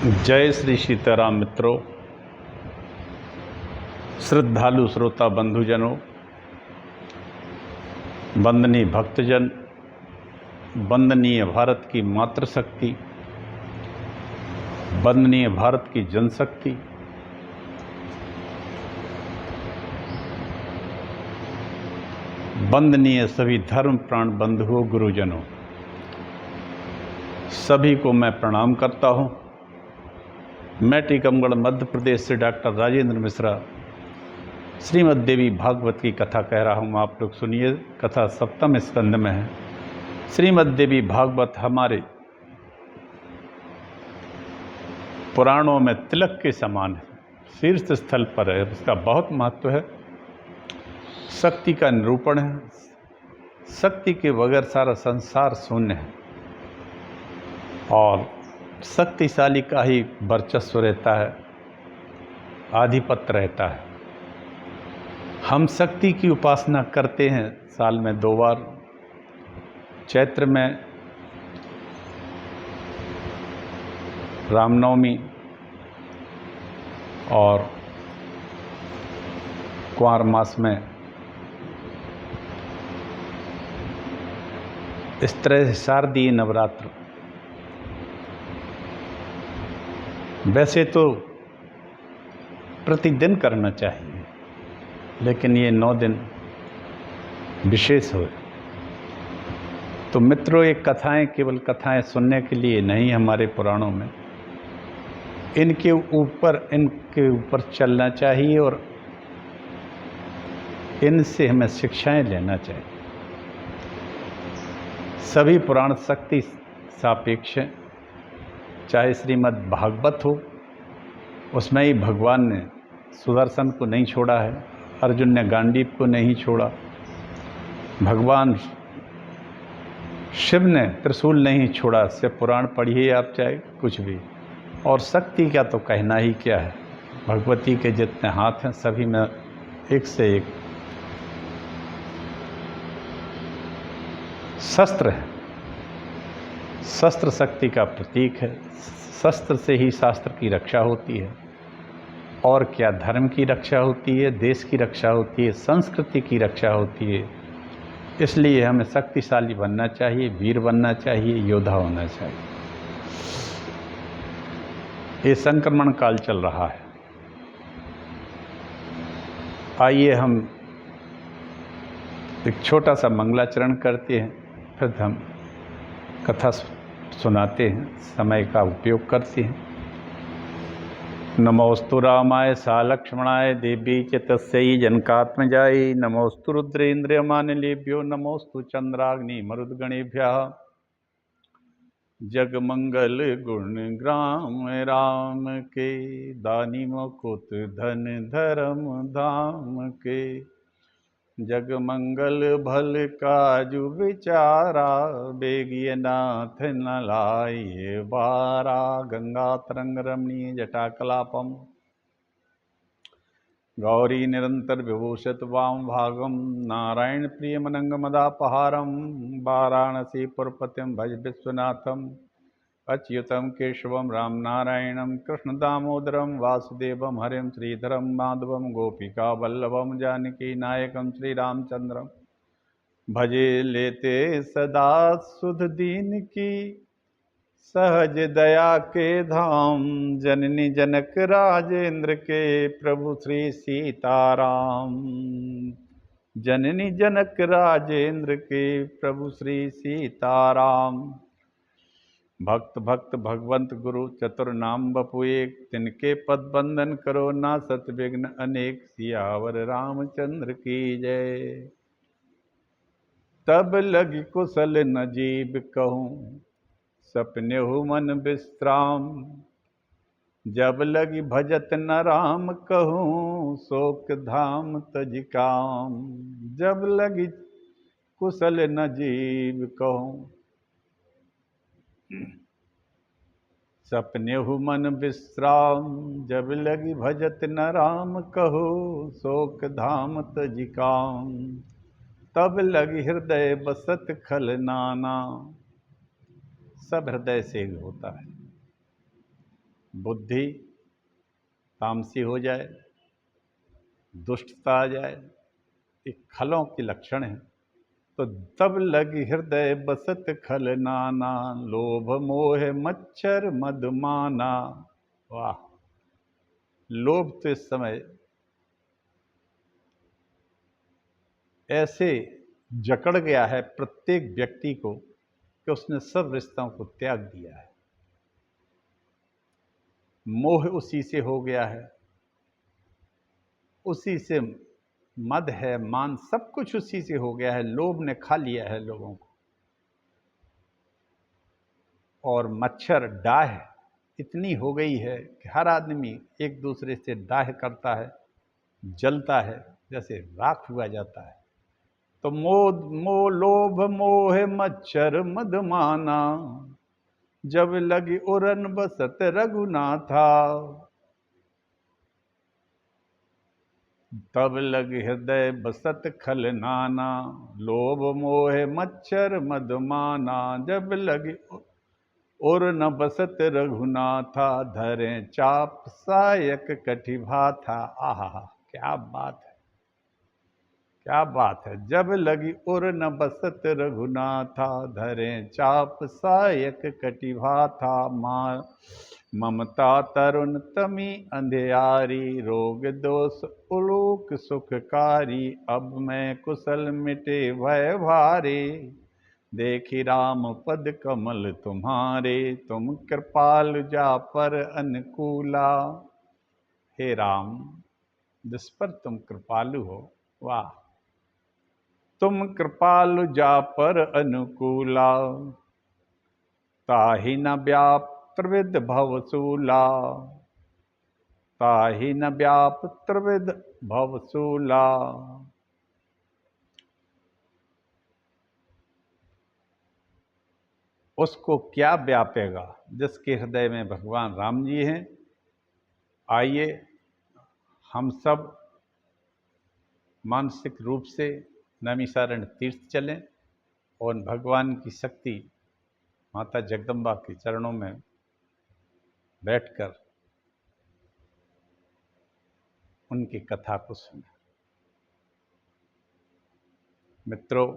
जय श्री सीताराम मित्रों, श्रद्धालु श्रोता बंधुजनों, वंदनीय भक्तजन, वंदनीय भारत की मातृशक्ति, वंदनीय भारत की जनशक्ति, वंदनीय सभी धर्म प्राण बंधुओं, गुरुजनों, सभी को मैं प्रणाम करता हूं। मैं टीकमगढ़ मध्य प्रदेश से डॉक्टर राजेंद्र मिश्रा श्रीमद् देवी भागवत की कथा कह रहा हूं। आप लोग सुनिए। कथा सप्तम स्कंद में है। श्रीमद् देवी भागवत हमारे पुराणों में तिलक के समान है, शीर्ष स्थल पर है। इसका बहुत महत्व है। शक्ति का निरूपण है। शक्ति के बगैर सारा संसार शून्य है और शक्तिशाली का ही वर्चस्व रहता है, आधिपत्य रहता है। हम शक्ति की उपासना करते हैं साल में 2 बार, चैत्र में रामनवमी और कुंवर मास में। इस तरह शारदीय नवरात्र। वैसे तो प्रतिदिन करना चाहिए, लेकिन ये 9 दिन विशेष हो। तो मित्रों, ये कथाएं केवल कथाएं सुनने के लिए नहीं, हमारे पुराणों में इनके ऊपर चलना चाहिए और इनसे हमें शिक्षाएं लेना चाहिए। सभी पुराण शक्ति सापेक्ष हैं। चाहे श्रीमद् भागवत हो, उसमें ही भगवान ने सुदर्शन को नहीं छोड़ा है, अर्जुन ने गांडीव को नहीं छोड़ा, भगवान शिव ने त्रिशूल नहीं छोड़ा। से पुराण पढ़िए आप, चाहे कुछ भी। और शक्ति का तो कहना ही क्या है। भगवती के जितने हाथ हैं सभी में एक से एक शस्त्र है। शस्त्र शक्ति का प्रतीक है। शस्त्र से ही शास्त्र की रक्षा होती है। और क्या, धर्म की रक्षा होती है, देश की रक्षा होती है, संस्कृति की रक्षा होती है। इसलिए हमें शक्तिशाली बनना चाहिए, वीर बनना चाहिए, योद्धा होना चाहिए। ये संक्रमण काल चल रहा है। आइए हम एक छोटा सा मंगलाचरण करते हैं, फिर हम कथा सुनाते हैं, समय का उपयोग करते हैं। नमोस्तु रामाय सा लक्ष्मणाय देवी च तस्यै जनकात्मजायै नमोस्तु रुद्रेन्द्रियमानिलेभ्यो नमोस्तु चंद्राग्नि मरुद्गणेभ्यः। जगमंगल गुण ग्राम राम के दानी मुकुट धन धर्म धाम के। जगमंगल भल काजु विचारा बेगिय नाथ न लाए बारा। गंगा तरंग रमणीय जटाकलापम गौरी निरंतर विभूषित वाम भागम। नारायण प्रिय मनंग मदापहारम वाराणसी पुरपतिम भज विश्वनाथम। अच्युतम केशवम राम नारायणम कृष्ण दामोदरम वासुदेवम हरिम श्रीधरम माधवम गोपिका वल्लभम जानकी नायकम श्री रामचंद्रम। भजे लेते सदा सुध दीन की सहज दया के धाम। जननी जनक राजेंद्र के प्रभु श्री सीताराम। जननी जनक राजेंद्र के प्रभु श्री सीताराम। भक्त भक्त भगवंत गुरु चतुर नाम बपु एक। तिनके पद बंदन करो ना सत विघ्न अनेक। सियावर रामचंद्र की जय। तब लगी कुशल न जीव कहूँ सपने हो मन विश्राम। जब लगी भजत न राम कहूँ शोक धाम तज काम। जब लगी कुशल न जीव कहूँ सपने हु मन विश्राम। जब लगी भजत न राम कहो शोक धाम तज काम। तब लगी हृदय बसत खल नाना। सब हृदय से होता है। बुद्धि तामसी हो जाए, दुष्टता आ जाए, ये खलों के लक्षण हैं। तो तब लग हृदय बसत खल नाना, लोभ मोह मच्छर मदमाना। वाह! लोभ तो इस समय ऐसे जकड़ गया है प्रत्येक व्यक्ति को कि उसने सब रिश्तों को त्याग दिया है। मोह उसी से हो गया है, उसी से मद है, मान, सब कुछ उसी से हो गया है। लोभ ने खा लिया है लोगों को। और मच्छर, डाह इतनी हो गई है कि हर आदमी एक दूसरे से डाह करता है, जलता है, जैसे राख हुआ जाता है। तो मोह लोभ मोह मच्छर मदमाना, जब लगी उरन बसत रघुनाथा, तब लग हृदय बसत खल नाना, लोभ मोह मच्छर मदमाना, जब लगी और न बसत रघुनाथा, धरें चाप सायक कटिभा था। आहा, क्या बात है, क्या बात है। जब लगी उर न बसत रघुनाथा, धरें चाप सायक कटिभा था, माँ ममता तरुण तमी अंधियारी, रोग दोष उलूक सुखकारी, अब मैं कुशल मिटे भय भारे, देखी राम पद कमल तुम्हारे, तुम कृपाल जा पर अनुकूला। हे राम, जिस पर तुम कृपालु हो, वाह! तुम कृपालु जा पर अनुकूला, ताहि न व्याप त्रिविध भवसूला, ताहि न व्याप त्रिविध भवसूला। उसको क्या व्यापेगा जिसके हृदय में भगवान राम जी हैं। आइए हम सब मानसिक रूप से नैमिषारण्य तीर्थ चलें और भगवान की शक्ति माता जगदम्बा के चरणों में बैठकर उनकी कथा को सुनें। मित्रों,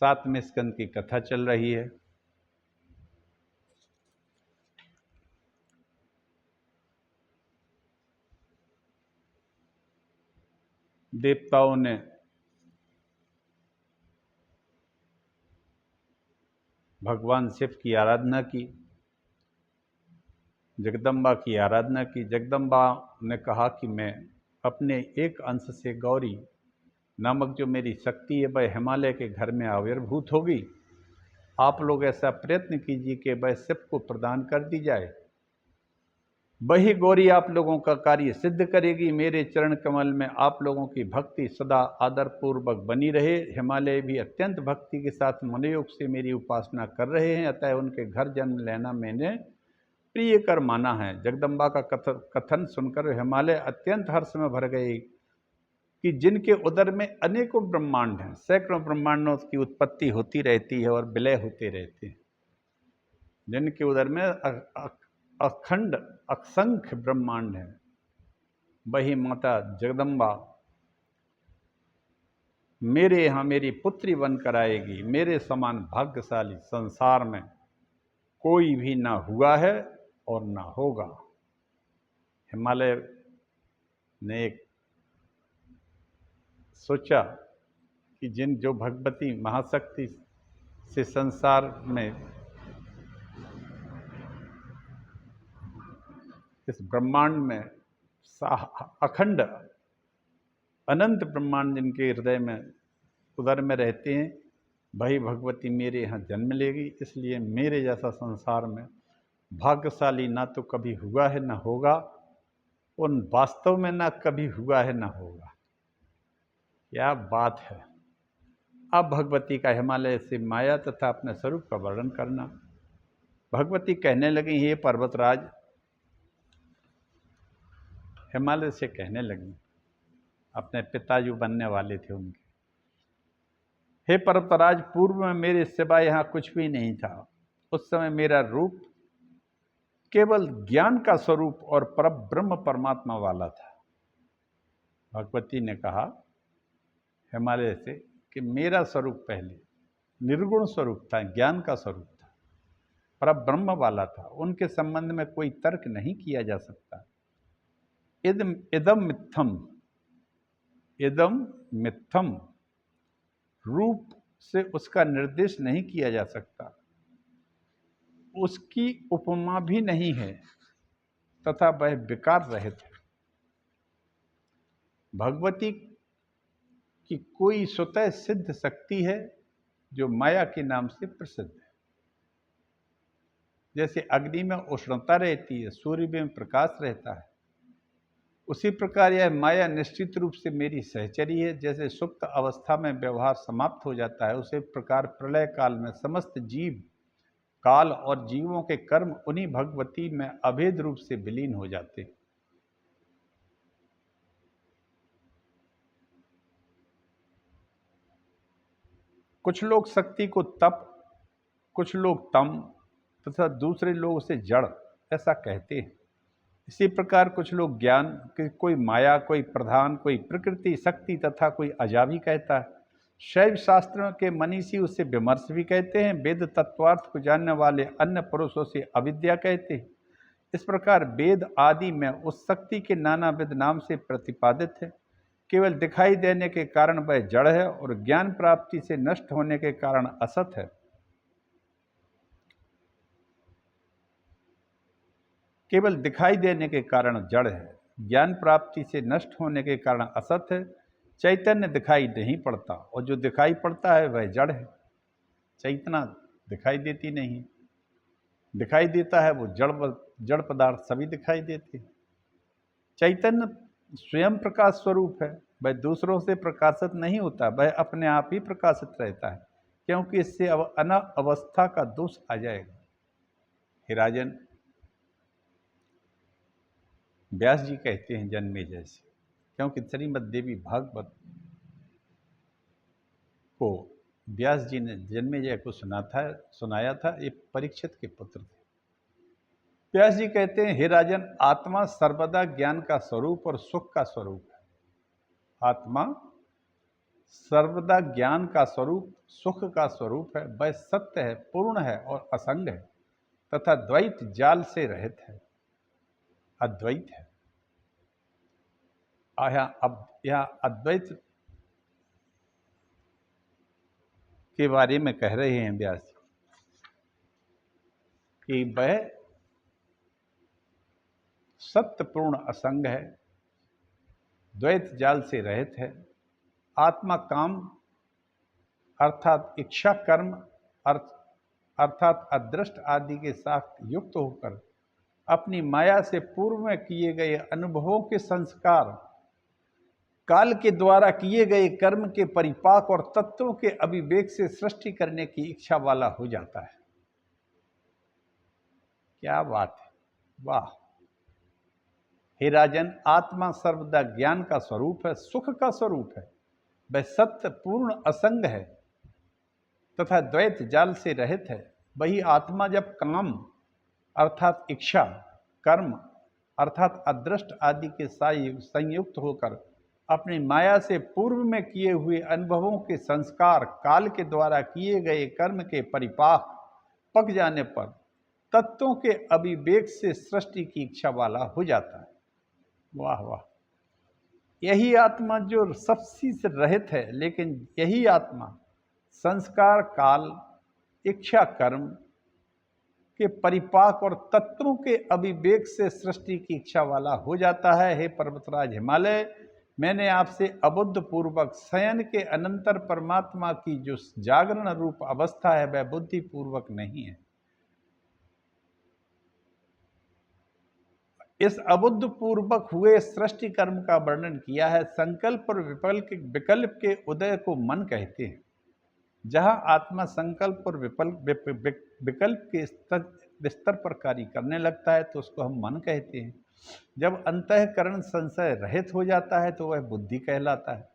7वें स्कंद की कथा चल रही है। देवताओं ने भगवान शिव की आराधना की, जगदम्बा की आराधना की। जगदम्बा ने कहा कि मैं अपने एक अंश से गौरी नामक जो मेरी शक्ति है वह हिमालय के घर में आविर्भूत होगी। आप लोग ऐसा प्रयत्न कीजिए कि वह शिव को प्रदान कर दी जाए। वही गौरी आप लोगों का कार्य सिद्ध करेगी। मेरे चरण कमल में आप लोगों की भक्ति सदा आदर पूर्वक बनी रहे। हिमालय भी अत्यंत भक्ति के साथ मनोयोग से मेरी उपासना कर रहे हैं, अतः उनके घर जन्म लेना मैंने प्रिय कर माना है। जगदम्बा का कथन सुनकर हिमालय अत्यंत हर्ष में भर गए कि जिनके उदर में अनेकों ब्रह्मांड हैं, सैकड़ों ब्रह्मांडों की उत्पत्ति होती रहती है और विलय होते रहते हैं, जिनके उदर में अखंड असंख्य ब्रह्मांड हैं, वही माता जगदम्बा मेरे यहाँ मेरी पुत्री बनकर आएगी। मेरे समान भाग्यशाली संसार में कोई भी ना हुआ है और ना होगा। हिमालय ने एक सोचा कि जो भगवती महाशक्ति से संसार में इस ब्रह्मांड में अखंड अनंत ब्रह्मांड जिनके हृदय में उदर में रहते हैं, वही भगवती मेरे यहाँ जन्म लेगी। इसलिए मेरे जैसा संसार में भाग्यशाली ना तो कभी हुआ है ना होगा, और वास्तव में ना कभी हुआ है ना होगा। क्या बात है। अब भगवती का हिमालय से माया तथा अपने स्वरूप का वर्णन करना। भगवती कहने लगी, हे पर्वतराज, हिमालय से कहने लगी, अपने पिता जो बनने वाले थे उनके, हे पर्वतराज, पूर्व में मेरे सिवाय यहाँ कुछ भी नहीं था उस समय मेरा रूप केवल ज्ञान का स्वरूप और परब्रह्म परमात्मा वाला था। भगवती ने कहा हिमालय से कि मेरा स्वरूप पहले निर्गुण स्वरूप था, ज्ञान का स्वरूप था, परब्रह्म वाला था। उनके संबंध में कोई तर्क नहीं किया जा सकता। इदम इदम मिथ्यम, इदम मिथ्यम, रूप से उसका निर्देश नहीं किया जा सकता, उसकी उपमा भी नहीं है, तथा वह विकार रहित है। भगवती की कोई स्वतः सिद्ध शक्ति है जो माया के नाम से प्रसिद्ध है। जैसे अग्नि में उष्णता रहती है, सूर्य में प्रकाश रहता है, उसी प्रकार यह माया निश्चित रूप से मेरी सहचरी है। जैसे सुप्त अवस्था में व्यवहार समाप्त हो जाता है, उसी प्रकार प्रलय काल में समस्त जीव, काल और जीवों के कर्म उन्हीं भगवती में अभेद रूप से विलीन हो जाते हैं। कुछ लोग शक्ति को तप, कुछ लोग तम तथा दूसरे लोग उसे जड़ ऐसा कहते हैं। इसी प्रकार कुछ लोग ज्ञान के कोई माया, कोई प्रधान, कोई प्रकृति शक्ति तथा कोई अजाभी कहता है। शैव शास्त्रों के मनीषी उसे विमर्श भी कहते हैं। वेद तत्वार्थ को जानने वाले अन्य पुरुषों से अविद्या कहते हैं। इस प्रकार वेद आदि में उस शक्ति के नानाविध नाम से प्रतिपादित है। केवल दिखाई देने के कारण वह जड़ है और ज्ञान प्राप्ति से नष्ट होने के कारण असत है। केवल दिखाई देने के कारण जड़ है, ज्ञान प्राप्ति से नष्ट होने के कारण असत है। चैतन्य दिखाई नहीं पड़ता और जो दिखाई पड़ता है वह जड़ है। चैतना दिखाई देती नहीं, दिखाई देता है वो जड़ पदार्थ सभी दिखाई देते हैं। चैतन्य स्वयं प्रकाश स्वरूप है, वह दूसरों से प्रकाशित नहीं होता, वह अपने आप ही प्रकाशित रहता है, क्योंकि इससे अनावस्था का दोष आ जाएगा। हे राजन, व्यास जी कहते हैं जन्मेजय से, क्योंकि श्रीमद् देवी भागवत को व्यास जी ने जन्मेजय को सुनाया था। ये परीक्षित के पुत्र थे। व्यास जी कहते हैं, हे राजन, आत्मा सर्वदा ज्ञान का स्वरूप और सुख का स्वरूप है। आत्मा सर्वदा ज्ञान का स्वरूप, सुख का स्वरूप है। वह सत्य है, पूर्ण है और असंग है, तथा द्वैत जाल से रहित है, अद्वैत है। अब यहाँ अद्वैत के बारे में कह रहे हैं व्यास जी कि वह सत्य पूर्ण असंग है, द्वैत जाल से रहित है। आत्मा काम अर्थात इच्छा कर्म अर्थात अदृष्ट आदि के साथ युक्त होकर अपनी माया से पूर्व में किए गए अनुभवों के संस्कार, काल के द्वारा किए गए कर्म के परिपाक और तत्वों के अभिवेक से सृष्टि करने की इच्छा वाला हो जाता है। क्या बात है, वाह। हे राजन, आत्मा सर्वदा ज्ञान का स्वरूप है, सुख का स्वरूप है। वह सत्य पूर्ण असंग है तथा द्वैत जाल से रहित है। वही आत्मा जब काम अर्थात इच्छा, कर्म अर्थात अदृष्ट आदि के संयुक्त होकर अपनी माया से पूर्व में किए हुए अनुभवों के संस्कार, काल के द्वारा किए गए कर्म के परिपाक पक जाने पर तत्वों के अभिवेक से सृष्टि की इच्छा वाला हो जाता है। वाह वाह। यही आत्मा जो सबसे से रहित है, लेकिन यही आत्मा संस्कार, काल, इच्छा, कर्म के परिपाक और तत्वों के अभिवेक से सृष्टि की इच्छा वाला हो जाता है। हे पर्वतराज हिमालय, मैंने आपसे अबुद्ध पूर्वक शयन के अनंतर परमात्मा की जो जागरण रूप अवस्था है वह बुद्धि पूर्वक नहीं है। इस अबुद्ध पूर्वक हुए सृष्टि कर्म का वर्णन किया है। संकल्प और विकल्प के उदय को मन कहते हैं। जहां आत्मा संकल्प और विकल्प के स्तर पर कार्य करने लगता है तो उसको हम मन कहते हैं। जब अंतःकरण संशय रहित हो जाता है तो वह बुद्धि कहलाता है।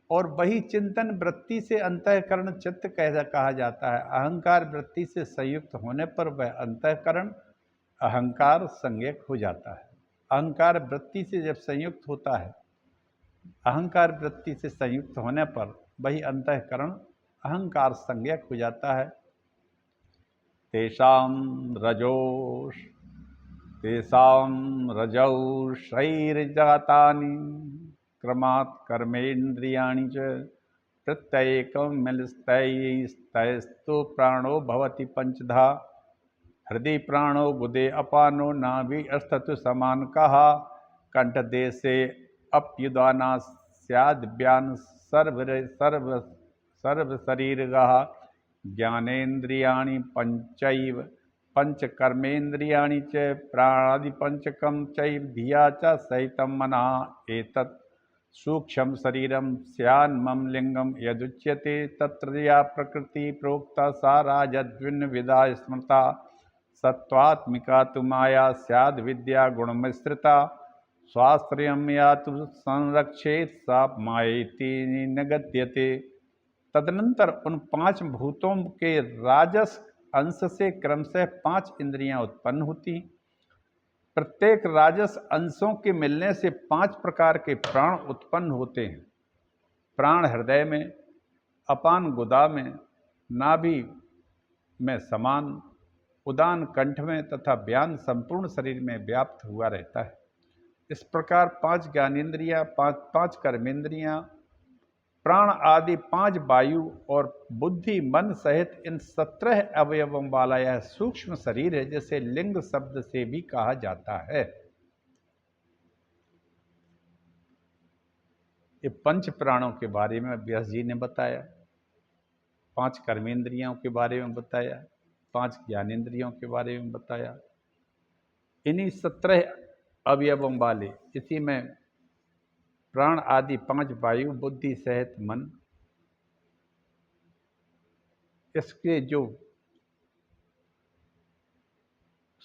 और वही चिंतन वृत्ति से अंतःकरण चित्त कैसा कहा जाता है। अहंकार वृत्ति से संयुक्त होने पर वह अंतःकरण अहंकार संज्ञक हो जाता है। अहंकार वृत्ति से जब संयुक्त होता है, अहंकार वृत्ति से संयुक्त होने पर वही अंतःकरण अहंकार संज्ञक हो जाता है। तेषां रजौ शैर्जातानि क्रमात् कर्मेन्द्रियाणि च प्रत्येकमिलस्तैस्तु प्राणो भवति पंचधा। हृदय प्राणो गुदे अपानो नाभि अस्तु समान कहा। कंठदेशे अप्युदाना स्याद्व्यान सर्व शरीरगः। ज्ञानेन्द्रियाणि पंचैव पंचकर्मेन्द्रियाणि च प्राणादिपंचकं चैव धिया च सहितं मनः। एतत् सूक्ष्म शरीरं स्यान्मम लिंगम यदुच्यते तत्र या प्रकृति प्रोक्ता सा राजद्विन्नविधा स्मृता। सत्वात्मिका तु माया स्याद् विद्या गुणमिश्रिता। स्वाश्रयं या तु संरक्षेत सा मायेति निगद्यते। तदनंतर उन पांच भूतों के राजस अंश से क्रमशः पांच इंद्रियां उत्पन्न होती। प्रत्येक राजस अंशों के मिलने से पांच प्रकार के प्राण उत्पन्न होते हैं। प्राण हृदय में, अपान गुदा में, नाभि में समान, उदान कंठ में तथा व्यान संपूर्ण शरीर में व्याप्त हुआ रहता है। इस प्रकार पांच ज्ञानेन्द्रियां, पांच कर्मेंद्रियां, प्राण आदि पांच वायु और बुद्धि मन सहित इन 17 अवयवों वाला यह सूक्ष्म शरीर है, जिसे लिंग शब्द से भी कहा जाता है। ये पंच प्राणों के बारे में व्यास जी ने बताया, पांच कर्मेंद्रियों के बारे में बताया, पांच ज्ञानेन्द्रियों के बारे में बताया। इन्हीं 17 अवयवों वाले, इसी में प्राण आदि पांच वायु, बुद्धि सहित मन, इसके जो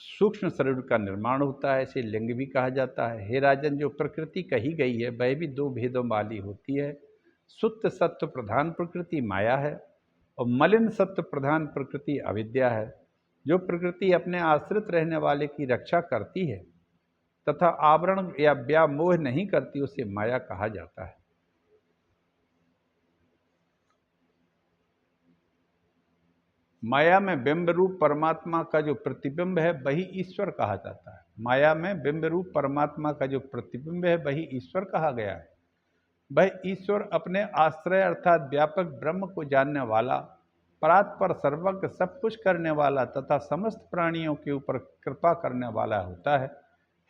सूक्ष्म शरीर का निर्माण होता है, इसे लिंग भी कहा जाता है। हे राजन, जो प्रकृति कही गई है वह भी दो भेदों वाली होती है। शुद्ध सत्व प्रधान प्रकृति माया है और मलिन सत्व प्रधान प्रकृति अविद्या है। जो प्रकृति अपने आश्रित रहने वाले की रक्षा करती है तथा आवरण या व्यामोह नहीं करती, उसे माया कहा जाता है। माया में बिंब रूप परमात्मा का जो प्रतिबिंब है वही ईश्वर कहा जाता है। माया में बिंब रूप परमात्मा का जो प्रतिबिंब है वही ईश्वर कहा गया है। वह ईश्वर अपने आश्रय अर्थात व्यापक ब्रह्म को जानने वाला, परात्पर सर्वज्ञ, सब कुछ करने वाला तथा समस्त प्राणियों के ऊपर कृपा करने वाला होता है।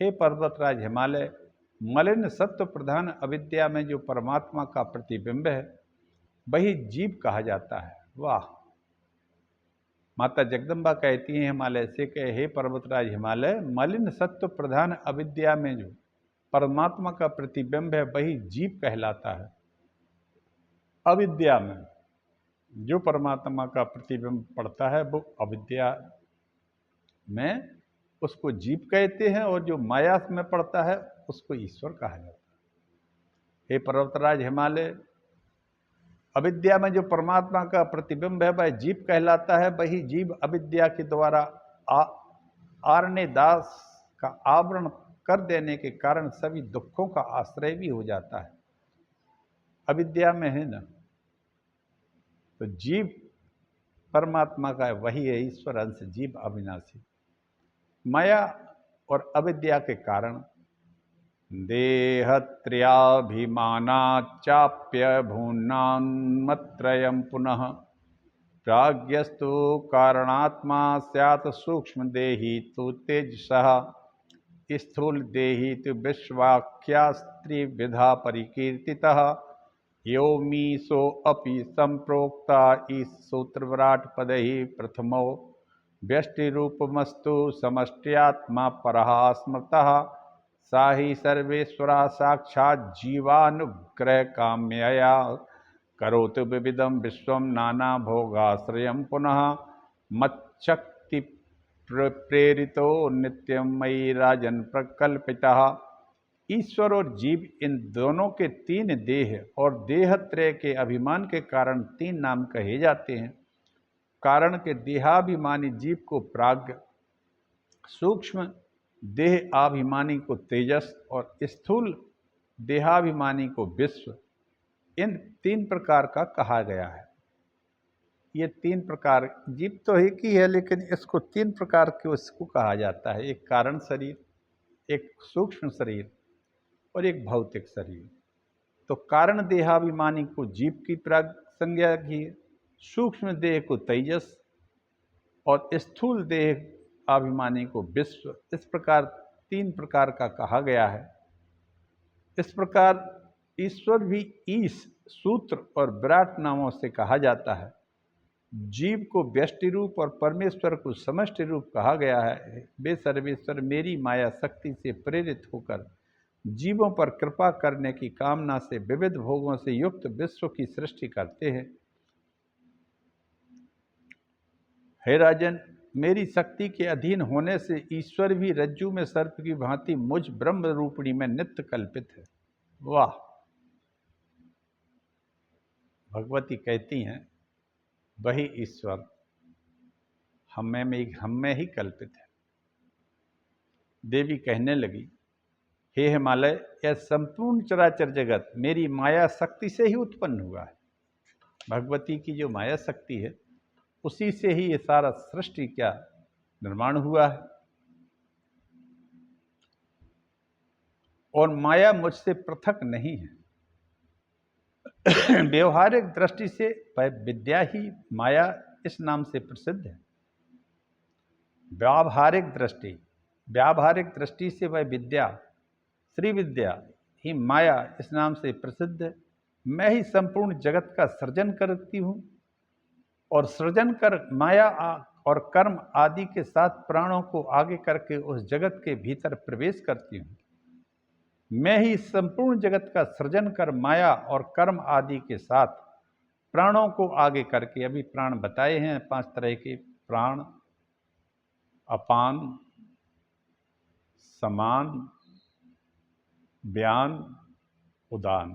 हे पर्वतराज हिमालय, मलिन सत्व प्रधान अविद्या में जो परमात्मा का प्रतिबिंब है वही जीव कहा जाता है। वाह! माता जगदम्बा कहती हैं हिमालय से कि हे पर्वतराज हिमालय, मलिन सत्व प्रधान अविद्या में जो परमात्मा का प्रतिबिंब है वही जीव कहलाता है। अविद्या में जो परमात्मा का प्रतिबिंब पड़ता है वो अविद्या में उसको जीव कहते हैं, और जो माया में पड़ता है उसको ईश्वर कहा जाता है। हे पर्वतराज हिमालय, अविद्या में जो परमात्मा का प्रतिबिंब है वह जीव कहलाता है। वही जीव अविद्या के द्वारा आरण्य दास का आवरण कर देने के कारण सभी दुखों का आश्रय भी हो जाता है। अविद्या में है ना, तो जीव परमात्मा का वही है, ईश्वर अंश जीव अविनाशी। माया और अविद्या के कारण देहत्र्याभिमानाच्चाप्य भूनान्मत्रयं पुनः प्राज्ञस्तु कारणात्मा स्यात् सूक्ष्म देही तु तेजसः स्थूल देही तु विश्वाख्यास्त्रिविधा परिकीर्तितः यो मीशो अपि संप्रोक्ता इस सूत्रविराट पदैहि प्रथमो व्यष्टिरूपमस्तु समष्ट्यात्मा परः स्मृतः सा ही सर्वेश्वरा साक्षात् जीवानुग्रह काम्यया करोतु विविधं विश्वं नाना भोगाश्रयं पुनः मच्छक्ति प्रेरितो नित्यं मयि राजन् प्रकल्पितः ईश्वर और जीव इन दोनों के तीन देह और देहत्रय के अभिमान के कारण तीन नाम कहे जाते हैं। कारण के देहाभिमानी जीव को प्राज्ञ, सूक्ष्म देहाभिमानी को तेजस और स्थूल देहाभिमानी को विश्व, इन तीन प्रकार का कहा गया है। ये तीन प्रकार, जीव तो एक ही है लेकिन इसको तीन प्रकार के उसको कहा जाता है। एक कारण शरीर, एक सूक्ष्म शरीर और एक भौतिक शरीर। तो कारण देहाभिमानी को जीव की प्राग संज्ञा की, सूक्ष्म देह को तेजस और स्थूल देह अभिमानी को विश्व, इस प्रकार तीन प्रकार का कहा गया है। इस प्रकार ईश्वर भी ईश, सूत्र और विराट नामों से कहा जाता है। जीव को व्यष्टि रूप और परमेश्वर को समष्टि रूप कहा गया है। वे सर्वेश्वर मेरी माया शक्ति से प्रेरित होकर जीवों पर कृपा करने की कामना से विविध भोगों से युक्त विश्व की सृष्टि करते हैं। हे राजन, मेरी शक्ति के अधीन होने से ईश्वर भी रज्जु में सर्प की भांति मुझ ब्रह्म रूपिणी में नित्य कल्पित है। वाह! भगवती कहती हैं वही ईश्वर हम में ही कल्पित है। देवी कहने लगी, हे हिमालय, यह संपूर्ण चराचर जगत मेरी माया शक्ति से ही उत्पन्न हुआ है। भगवती की जो माया शक्ति है उसी से ही ये सारा सृष्टि क्या निर्माण हुआ है। और माया मुझसे पृथक नहीं है। व्यवहारिक दृष्टि से वह विद्या ही माया इस नाम से प्रसिद्ध है। व्यावहारिक दृष्टि से वह विद्या, श्री विद्या ही माया इस नाम से प्रसिद्ध है। मैं ही संपूर्ण जगत का सृजन करती हूँ और सृजन कर माया और कर्म आदि के साथ प्राणों को आगे करके उस जगत के भीतर प्रवेश करती हूँ। मैं ही संपूर्ण जगत का सृजन कर माया और कर्म आदि के साथ प्राणों को आगे करके, अभी प्राण बताए हैं 5 तरह के प्राण, अपान, समान, व्यान, उदान,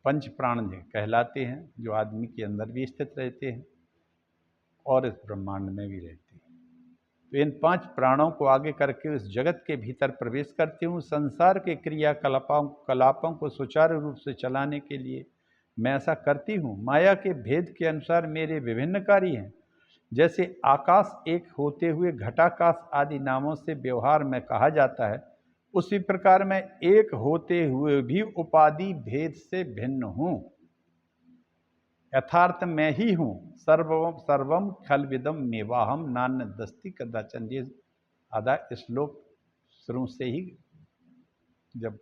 5 प्राण कहलाते हैं जो आदमी के अंदर भी स्थित रहते हैं और इस ब्रह्मांड में भी रहते हैं। तो इन 5 प्राणों को आगे करके उस जगत के भीतर प्रवेश करती हूँ। संसार के क्रियाकलापों को सुचारू रूप से चलाने के लिए मैं ऐसा करती हूँ। माया के भेद के अनुसार मेरे विभिन्न कार्य हैं। जैसे आकाश एक होते हुए घटाकाश आदि नामों से व्यवहार में कहा जाता है, उसी प्रकार मैं एक होते हुए भी उपाधि भेद से भिन्न हूँ। यथार्थ मैं ही हूँ। सर्वम खलविदम मेवाहम नान्य दस्ति कदाचन। ये आधा श्लोक शुरू से ही जब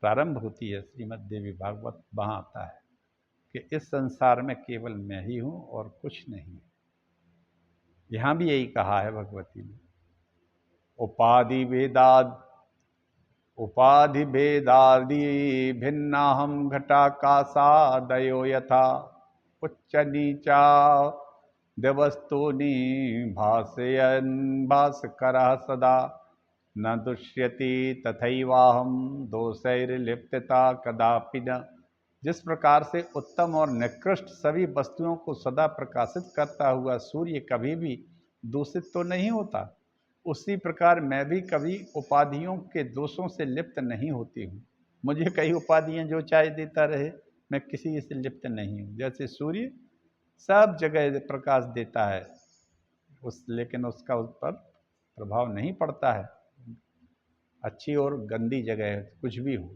प्रारंभ होती है श्रीमद् देवी भागवत, वहाँ आता है कि इस संसार में केवल मैं ही हूँ और कुछ नहीं है। यहाँ भी यही कहा है भगवती ने, उपाधि भेदादि भिन्नाहम घटाकाशादयो यथा उच्च नीचा देवस्तूनि भासयन् भास्करः सदा न दुष्यति तथैवाहम दोषैर्लिप्तता कदापि न। जिस प्रकार से उत्तम और निकृष्ट सभी वस्तुओं को सदा प्रकाशित करता हुआ सूर्य कभी भी दूषित तो नहीं होता, उसी प्रकार मैं भी कभी उपाधियों के दोषों से लिप्त नहीं होती हूँ। मुझे कई उपाधियाँ जो चाहे देता रहे, मैं किसी से लिप्त नहीं हूँ। जैसे सूर्य सब जगह प्रकाश देता है लेकिन उसका उस पर प्रभाव नहीं पड़ता है, अच्छी और गंदी जगह कुछ भी हो।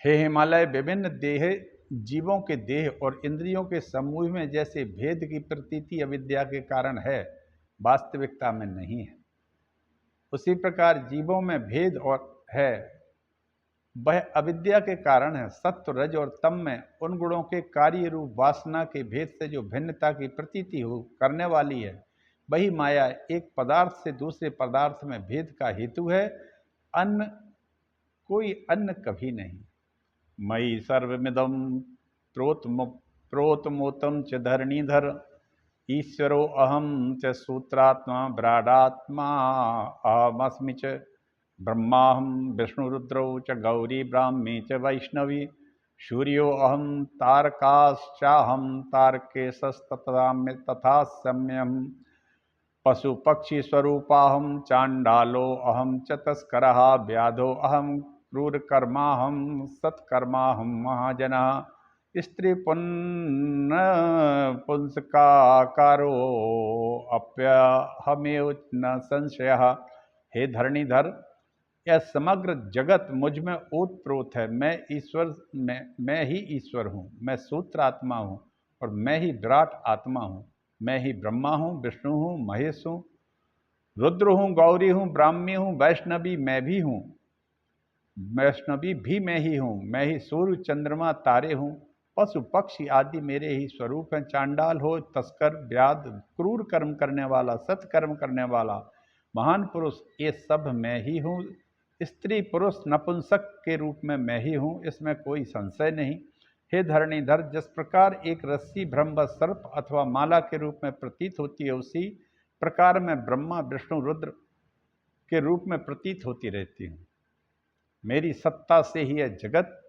हे हिमालय, विभिन्न देह जीवों के देह और इंद्रियों के समूह में जैसे भेद की प्रतीति अविद्या के कारण है, वास्तविकता में नहीं है, उसी प्रकार जीवों में भेद और है, वह अविद्या के कारण है। सत्व, रज और तम में उन गुणों के कार्य रूप वासना के भेद से जो भिन्नता की प्रतीति हो करने वाली है, वही माया एक पदार्थ से दूसरे पदार्थ में भेद का हेतु है। कोई अन्य कभी नहीं। मयि सर्वमिदं प्रोतमोतम च धरणीधर ईश्वरो अहम च सूत्रात्मा विराडात्मा अहमस्मि च ब्रह्माहम विष्णुरुद्रौ च गौरी ब्राह्मी च वैष्णवी सूर्यो अहम तारकाश्चाहम तारकेशस्तथा तथा सम्यम पशु पक्षी स्वरूपाहम चांडालो अहम च तस्करः व्याधो अहम क्रूरकर्माहम सत्कर्माहम महाजना स्त्री पुंसकाकारो अप्यहमेव न संशय। हे धरणीधर, यह समग्र जगत मुझ में ओतप्रोत है। मैं ही ईश्वर हूँ, मैं सूत्र आत्मा हूँ और मैं ही विराट आत्मा हूँ। मैं ही ब्रह्मा हूँ, विष्णु हूँ, महेश हूँ, रुद्र हूँ, गौरी हूँ, ब्राह्मी हूँ, वैष्णवी मैं भी हूँ, वैष्णवी भी मैं ही हूँ। मैं ही सूर्य चंद्रमा तारे हूँ, पशु पक्षी आदि मेरे ही स्वरूप हैं। चांडाल हो, तस्कर, व्याध, क्रूर कर्म करने वाला, सत्कर्म करने वाला, महान पुरुष, ये सब मैं ही हूँ। स्त्री पुरुष नपुंसक के रूप में मैं ही हूँ, इसमें कोई संशय नहीं। हे धरणीधर, जिस प्रकार एक रस्सी भ्रमवश सर्प अथवा माला के रूप में प्रतीत होती है, उसी प्रकार मैं ब्रह्मा विष्णु रुद्र के रूप में प्रतीत होती रहती हूँ। मेरी सत्ता से ही यह जगत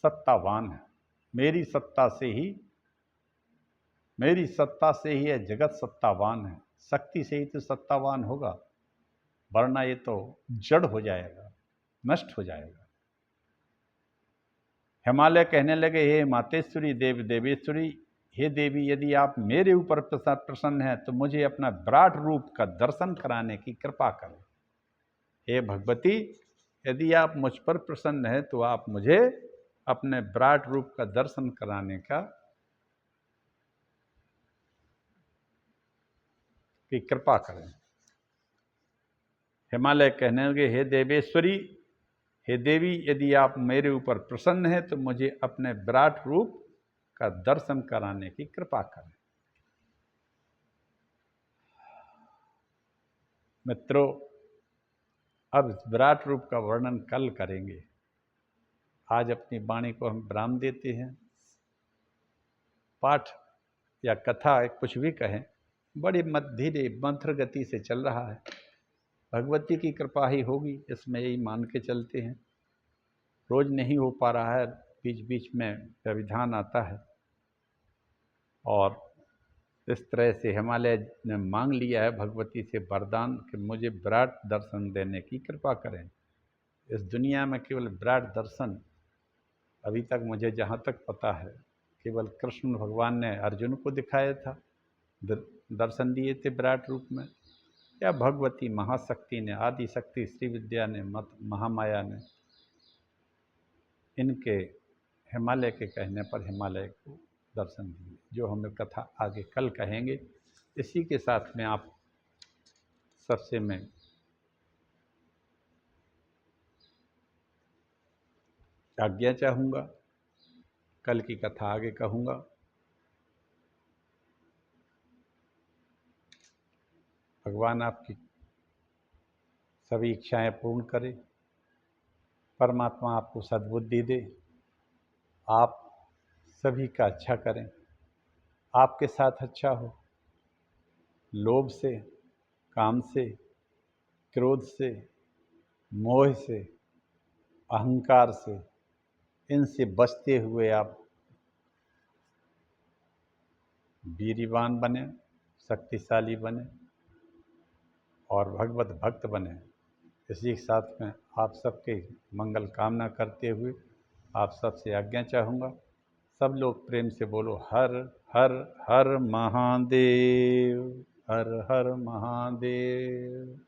सत्तावान है। मेरी सत्ता से ही यह जगत सत्तावान है। शक्ति से ही तो सत्तावान होगा, वरना ये तो जड़ हो जाएगा, नष्ट हो जाएगा। हिमालय कहने लगे, हे मातेश्वरी, देव देवेश्वरी, हे देवी, यदि आप मेरे ऊपर प्रसन्न हैं तो मुझे अपना विराट रूप का दर्शन कराने की कृपा करें। हे भगवती, यदि आप मुझ पर प्रसन्न हैं तो आप मुझे अपने विराट रूप का दर्शन कराने की कृपा करें। हिमालय कहने लगे, हे देवेश्वरी, हे देवी, यदि आप मेरे ऊपर प्रसन्न हैं तो मुझे अपने विराट रूप का दर्शन कराने की कृपा करें। मित्रों, अब इस विराट रूप का वर्णन कल करेंगे। आज अपनी वाणी को हम विराम देते हैं। पाठ या कथा कुछ भी कहें, बड़ी धीरे मंथर गति से चल रहा है। भगवती की कृपा ही होगी, इसमें यही मान के चलते हैं। रोज नहीं हो पा रहा है, बीच बीच में व्यवधान आता है, और इस तरह से हिमालय ने मांग लिया है भगवती से वरदान कि मुझे विराट दर्शन देने की कृपा करें। इस दुनिया में केवल विराट दर्शन अभी तक मुझे जहाँ तक पता है केवल कृष्ण भगवान ने अर्जुन को दिखाया था, दर्शन दिए थे विराट रूप में, या भगवती महाशक्ति ने, आदि शक्ति श्री विद्या ने, महामाया ने, इनके हिमालय के कहने पर हिमालय को दर्शन दिए, जो हम कथा आगे कल कहेंगे। इसी के साथ में आप सबसे मैं आज्ञा चाहूँगा, कल की कथा आगे कहूँगा। भगवान आपकी सभी इच्छाएं पूर्ण करे, परमात्मा आपको सद्बुद्धि दे, आप सभी का अच्छा करें, आपके साथ अच्छा हो। लोभ से, काम से, क्रोध से, मोह से, अहंकार से, इनसे बचते हुए आप वीरवान बने, शक्तिशाली बने और भगवत भक्त बने। इसी के साथ में आप सबके मंगल कामना करते हुए आप सबसे आज्ञा चाहूँगा। सब लोग प्रेम से बोलो, हर हर हर महादेव, हर हर महादेव।